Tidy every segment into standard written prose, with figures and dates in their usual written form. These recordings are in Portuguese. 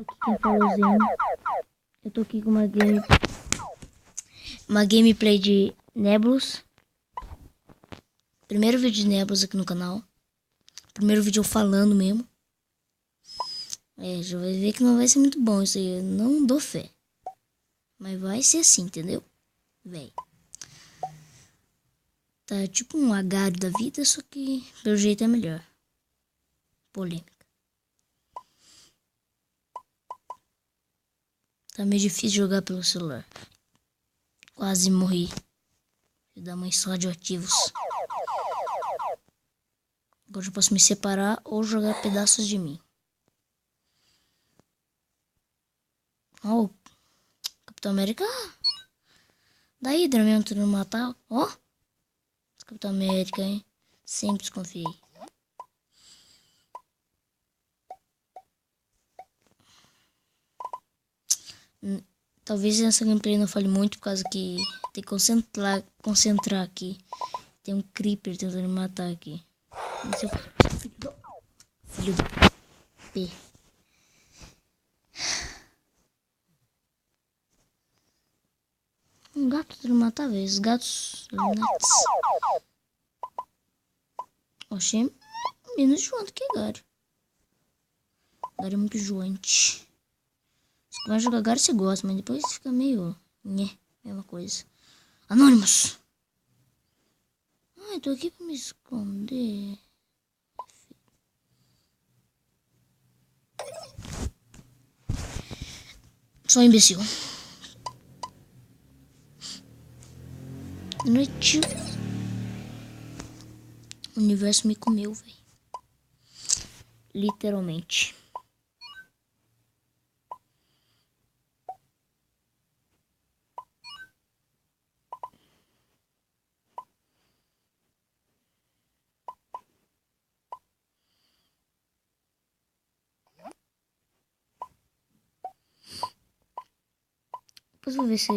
Aqui quem falou Zen. Eu tô aqui com uma gameplay de Nebulous. Primeiro vídeo de Nebulous aqui no canal. Primeiro vídeo eu falando mesmo. Já vai ver que não vai ser muito bom isso aí. Eu não dou fé. Mas vai ser assim, entendeu? Véi. Tá tipo um agário da vida, só que pelo jeito é melhor. Polêmica. Tá meio difícil jogar pelo celular. Quase morri. Filho da mãe, são radioativos. Agora eu posso me separar ou jogar pedaços de mim. Ó, Capitão América. Da Hydra mesmo, tentando matar. Ó. Capitão América, hein? Sempre desconfiei. Talvez essa gameplay não fale muito, por causa que tem que concentrar aqui. Tem um creeper tentando me matar aqui. Filho do P. Um gato tentando me matar, velho. Os gatos nuts. Achei menos enjoante que Gary. Gary é muito enjoante. Se começa a jogar Gary você gosta, mas depois fica meio... Nhé, mesma coisa. Anônimos! Ai, tô aqui pra me esconder. Sou um imbecil. Noite. O universo me comeu, velho. Literalmente. Depois vou ver se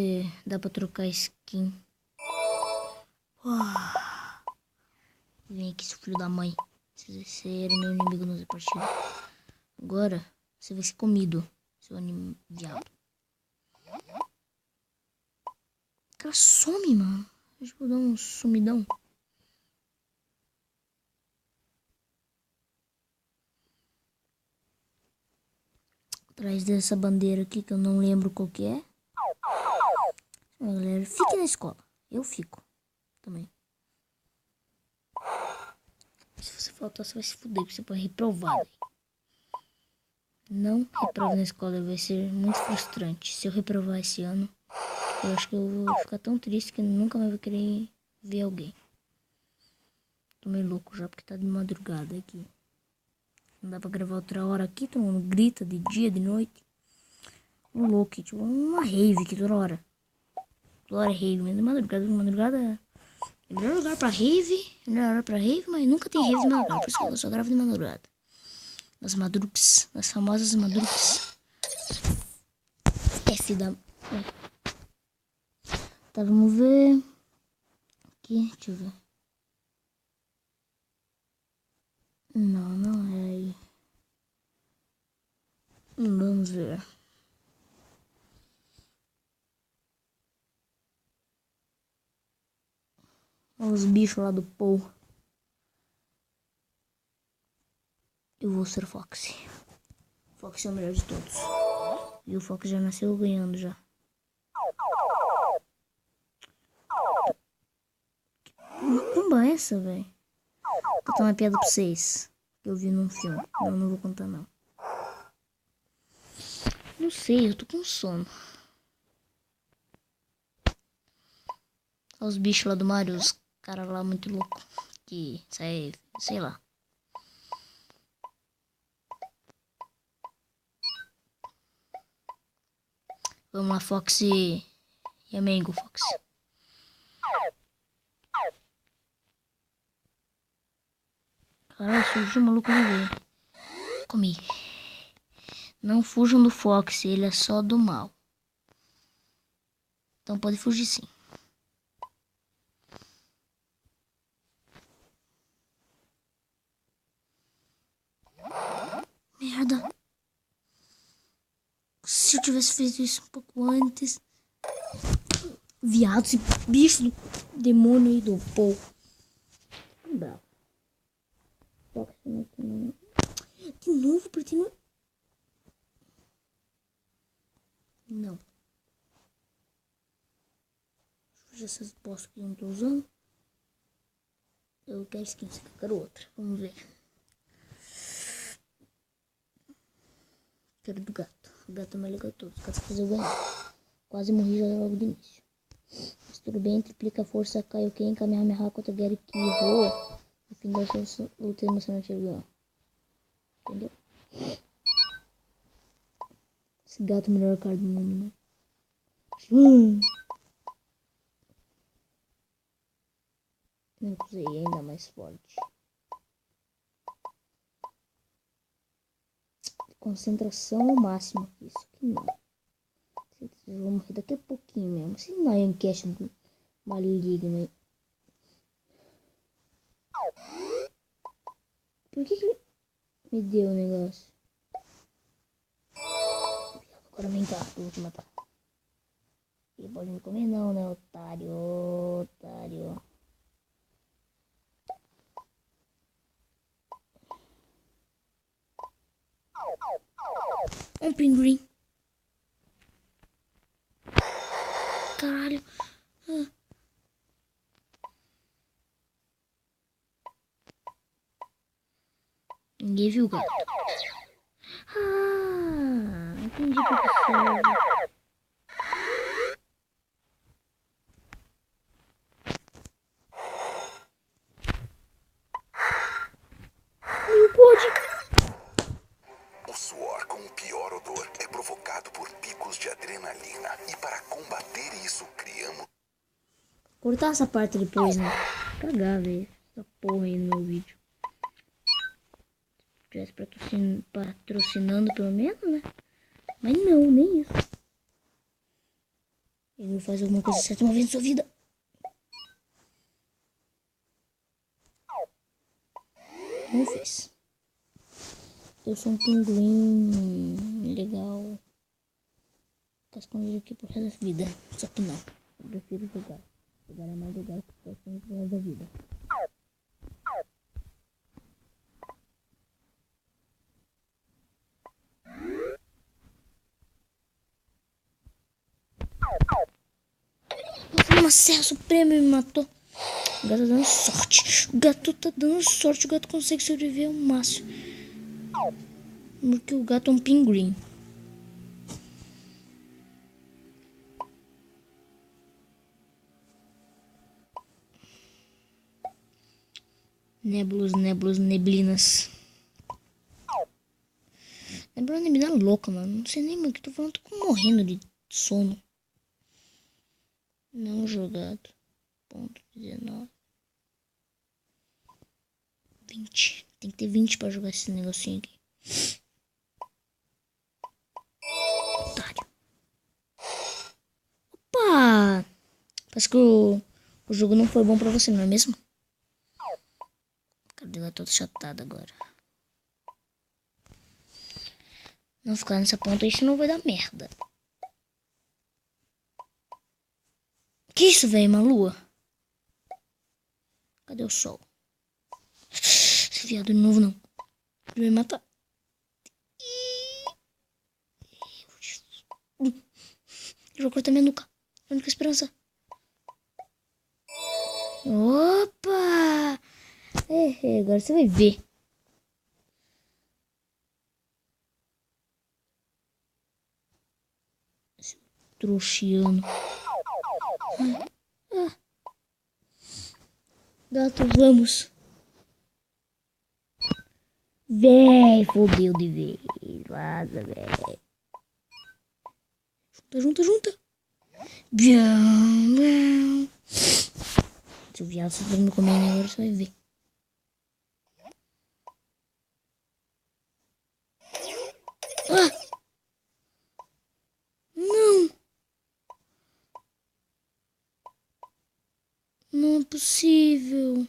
dá pra trocar skin. Vem aqui, seu filho da mãe. Você era meu inimigo nessa partida. Agora, você vai ser comido, seu viado. O cara some, mano. Deixa eu dar um sumidão. Atrás dessa bandeira aqui, que eu não lembro qual que é. Galera, fique na escola. Eu fico. Também. Se você faltar, você vai se fuder, porque você pode reprovar. Não reprove na escola, vai ser muito frustrante. Se eu reprovar esse ano, eu acho que eu vou ficar tão triste que eu nunca mais vou querer ver alguém. Tô meio louco já, porque tá de madrugada aqui. Não dá pra gravar outra hora aqui, todo mundo grita de dia, de noite. Um louco, tipo uma rave aqui toda hora. Toda hora é rave, mas de madrugada é o melhor lugar pra rave, melhor hora pra rave, mas nunca tem rave de madrugada, por isso que eu só gravo de madrugada. Nas madrugas, nas famosas madrugas. F da... Tá, vamos ver. Aqui, deixa eu ver. Não é aí. Vamos ver. Olha os bichos lá do Paul. Eu vou ser Foxy. Foxy é o melhor de todos. E o Fox já nasceu ganhando já. Que bomba é essa, velho? Vou contar uma piada pra vocês. Que eu vi num filme. Não vou contar não. Não sei, eu tô com sono. Olha os bichos lá do Mario, os caras lá muito loucos. Que sai, sei lá. Vamos lá, Foxy. E amigo, Foxy. Caralho, surgiu o maluco no meio. Comi. Não fujam do Foxy, ele é só do mal. Então pode fugir sim. Merda. Se eu tivesse feito isso um pouco antes. Viado, esse bicho do demônio aí do povo. Bravo. De novo, pretendo. Não. Deixa eu ver essas bostas que eu não tô usando. Eu quero skin, eu quero outra. Vamos ver. Quero do gato. O gato é mais legal de todos. O gato fez eu ganhar. Quase morri já logo do início. Mas tudo bem, triplica a força Kaioken, Kamehameha contra Gary que voa. No fim da sua luta emocionante ele ganhou. Entendeu? Esse gato é o melhor cara do mundo, né? Não usei ainda mais forte. Concentração ao máximo. Isso aqui não. Eu vou morrer daqui a pouquinho mesmo. Se não é enquete maligno aí. Por que me deu o negócio? Agora vem cá, eu vou te matar. Ele pode me comer não, né, otário? Otário. Um pinguim. Caralho. Ninguém viu o gato. Entendi por que serve. Não pode. O suor com o pior odor é provocado por picos de adrenalina. E para combater isso, criamos... Cortar essa parte depois, né? Cagar, velho. Essa porra aí no meu vídeo. Se tivesse patrocinando pelo menos, né? Mas não, nem isso. Ele faz alguma coisa certa uma vez na sua vida. Não fez. Eu sou um pinguim legal. Ficar escondido aqui por resto da vida. Só que não. Eu prefiro jogar. Jogar é mais legal que ficar escondido por resto da vida. Uma serra suprema me matou. O gato tá dando sorte. O gato tá dando sorte. O gato consegue sobreviver ao máximo. Porque o gato é um pinguim. Nébulas, neblinas. Neblina, neblina louca, mano. Não sei nem o que tô falando. Tô morrendo de sono. Não jogado. Ponto 19. 20. Tem que ter 20 pra jogar esse negocinho aqui. Otário. Opa! Parece que o jogo não foi bom pra você, não é mesmo? Cadê? Eu tô chatado agora. Não ficar nessa ponta aí, senão vai dar merda. Que isso, velho? Uma lua? Cadê o sol? Esse viado de novo não. Ele vai me matar. Ele vai cortar minha nuca. A única esperança. Opa! Agora você vai ver. Esse trouxiano. Gato, vamos. Véi, fodeu de vez. Vaza, véi. Junta. Bião. Se o viado se for me comer agora, você vai ver. Não. Não é possível.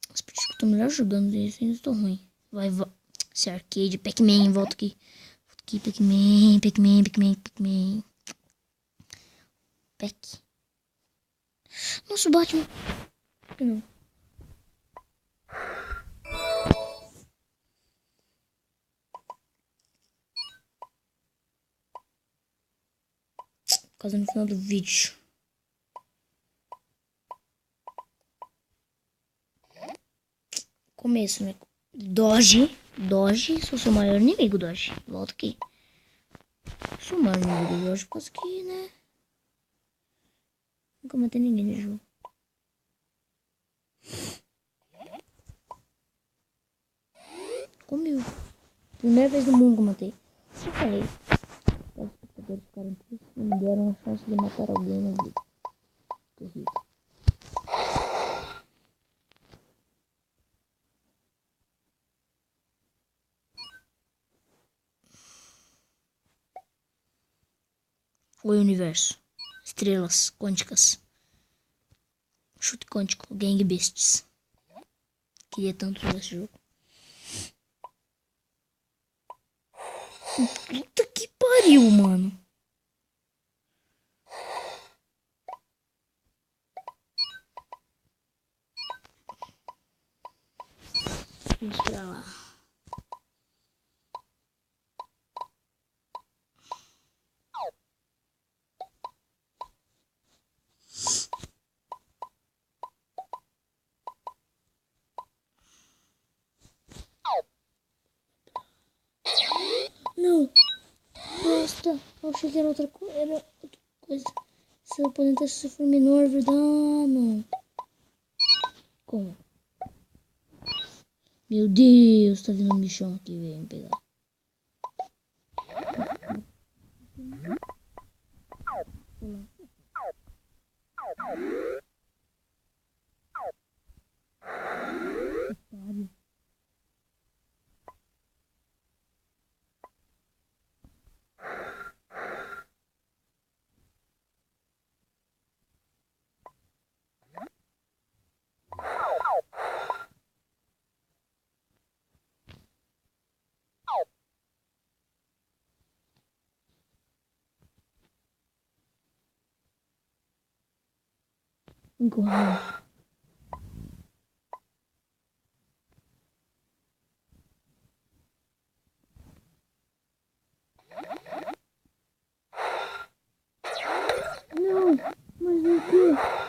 Nossa, por isso que eu tô melhor jogando isso, ainda tô ruim. Vai. Esse arcade, Pac-Man, volta aqui. Aqui, Pac-Man, Pac-Man, Pac-Man, Pac-Man. Pac. Nossa, o Batman. Não. Quase no final do vídeo. Começo, né? Doge. Sou seu maior inimigo, Doge. Volta aqui. Sou o maior inimigo do Doge, por causa que, né? Nunca matei ninguém no jogo. Comiu. Primeira vez no mundo que eu matei. Eu falei. Os espectadores ficaram tristes e me deram a chance de matar alguém na vida. Terrível. Oi, universo. Estrelas quânticas. Chute quântico. Gang Beasts. Queria tanto jogar esse jogo. Puta que pariu, mano. Vamos pra lá. Não. Basta. Eu achei que era outra coisa. Era outra coisa. Seu oponente se for menor, verdade. Como? Meu Deus, tá vindo um bichão aqui, veio me pegar. Encorrendo. Não, mas o quê?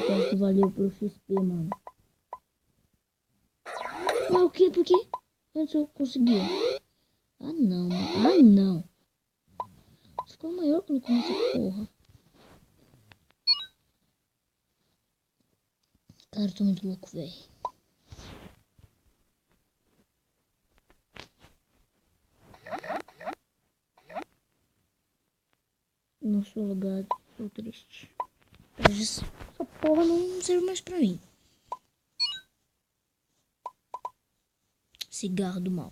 Quanto valeu pro XP, mano? Ah, o quê? Por quê? Antes eu consegui. Ah, não, mano. Ah, não. Ficou maior que no começo essa porra. Cara, eu tô muito louco, velho. Não sou logado, sou triste. Essa porra não serve mais pra mim. Cigarro do mal.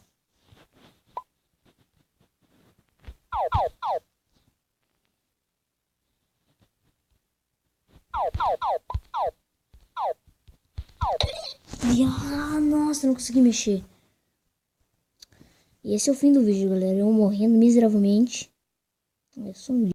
Ah, nossa, não consegui mexer. E esse é o fim do vídeo, galera. Eu morrendo miseravelmente. É só um